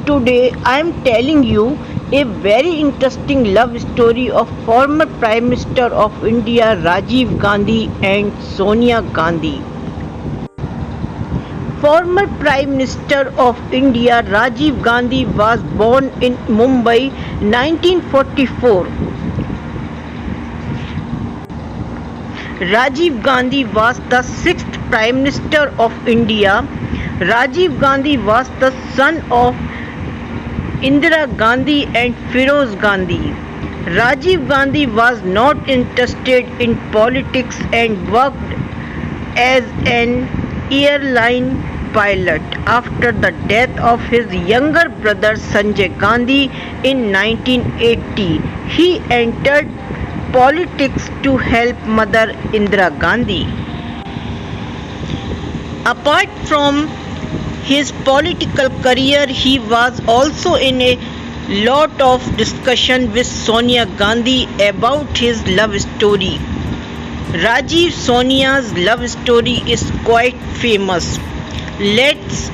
Today I am telling you a very interesting love story of former Prime Minister of India Rajiv Gandhi and Sonia Gandhi. Former Prime Minister of India Rajiv Gandhi was born in Mumbai 1944. Rajiv Gandhi was the sixth Prime Minister of India. Rajiv Gandhi was the son of Indira Gandhi and Feroz Gandhi. Rajiv Gandhi was not interested in politics and worked as an airline pilot. After the death of his younger brother Sanjay Gandhi in 1980, he entered politics to help Mother Indira Gandhi. Apart from his political career, he was also in a lot of discussion with Sonia Gandhi about his love story. Rajiv Sonia's love story is quite famous. Let's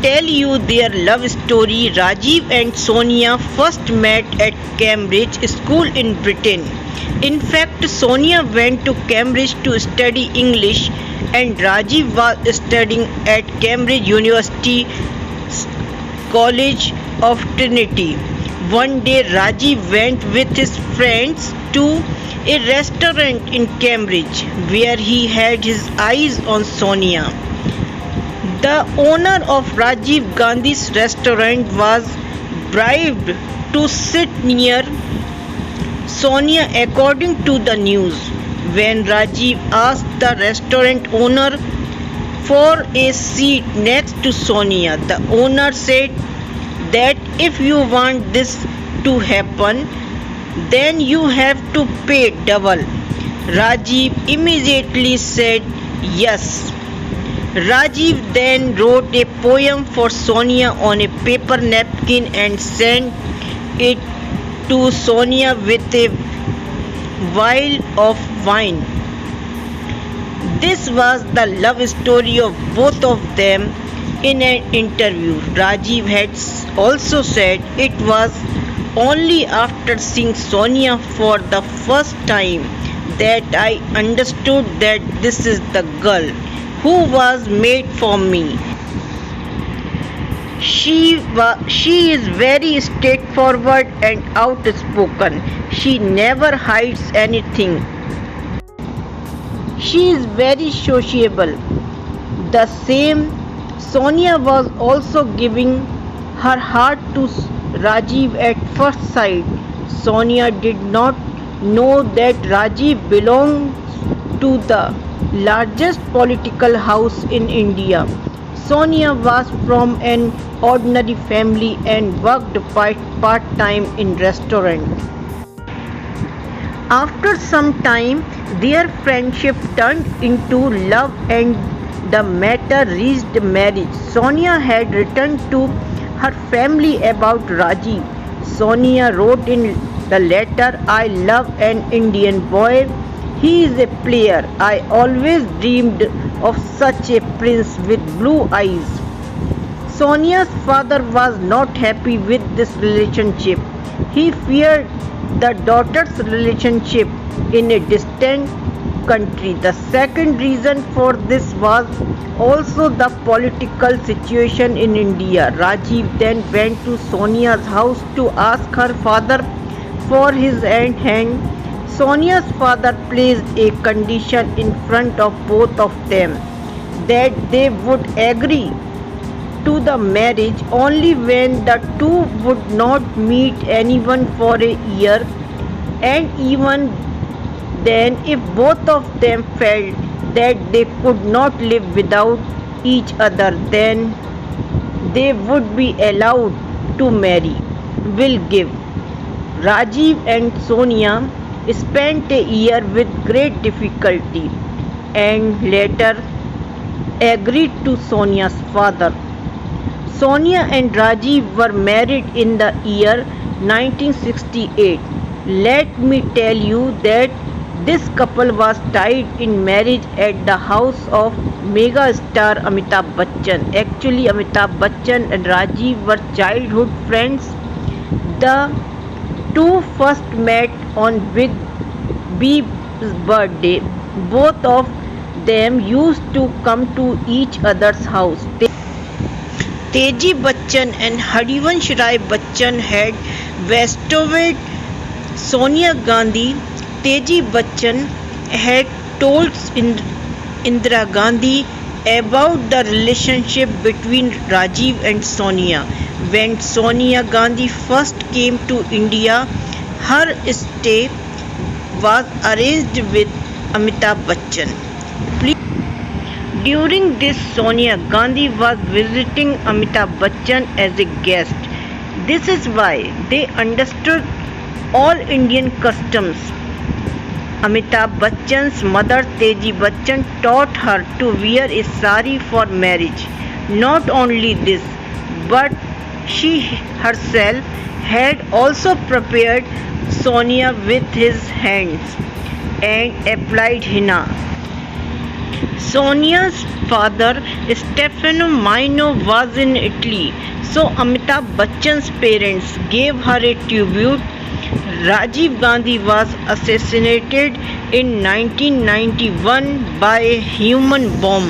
tell you their love story. Rajiv and Sonia first met at Cambridge School in Britain. In fact, Sonia went to Cambridge to study English and Rajiv was studying at Cambridge University College of Trinity. One day Rajiv went with his friends to a restaurant in Cambridge where he had his eyes on Sonia. The owner of Rajiv Gandhi's restaurant was bribed to sit near Sonia according to the news. When Rajiv asked the restaurant owner for a seat next to Sonia, the owner said that if you want this to happen, then you have to pay double. Rajiv immediately said yes. Rajiv then wrote a poem for Sonia on a paper napkin and sent it to Sonia with a vial of wine. This was the love story of both of them in an interview. Rajiv had also said it was only after seeing Sonia for the first time that I understood that this is the girl who was made for me. She is very straightforward and outspoken. She never hides anything. She is very sociable. The same Sonia was also giving her heart to Rajiv at first sight. Sonia did not know that Rajiv belongs to the largest political house in India. Sonia was from an ordinary family and worked part-time in restaurant. After some time, their friendship turned into love and the matter reached marriage. Sonia had written to her family about Rajiv. Sonia wrote in the letter, I love an Indian boy. He is a player. I always dreamed of such a prince with blue eyes. Sonia's father was not happy with this relationship. He feared the daughter's relationship in a distant country. The second reason for this was also the political situation in India. Rajiv then went to Sonia's house to ask her father for his hand. Sonia's father placed a condition in front of both of them that they would agree to the marriage only when the two would not meet anyone for a year, and even then if both of them felt that they could not live without each other, then they would be allowed to marry. Will give. Rajiv and Sonia spent a year with great difficulty and later agreed to Sonia's father. Sonia and Rajiv were married in the year 1968. Let me tell you that This couple was tied in marriage at the house of mega star Amitabh Bachchan. Actually, Amitabh Bachchan and Rajiv were childhood friends. The two first met on Big B's birthday. Both of them used to come to each other's house. Teji Bachchan and Harivansh Rai Bachchan had bestowed Sonia Gandhi. Teji Bachchan had told Indira Gandhi about the relationship between Rajiv and Sonia. When Sonia Gandhi first came to India, her stay was arranged with Amitabh Bachchan. During this, Sonia Gandhi was visiting Amitabh Bachchan as a guest. This is why they understood all Indian customs. Amitabh Bachchan's mother Teji Bachchan taught her to wear a sari for marriage. Not only this, but she herself had also prepared Sonia with his hands and applied henna. Sonia's father, Stefano Maino, was in Italy, so Amitabh Bachchan's parents gave her a tribute. Rajiv Gandhi was assassinated in 1991 by a human bomb.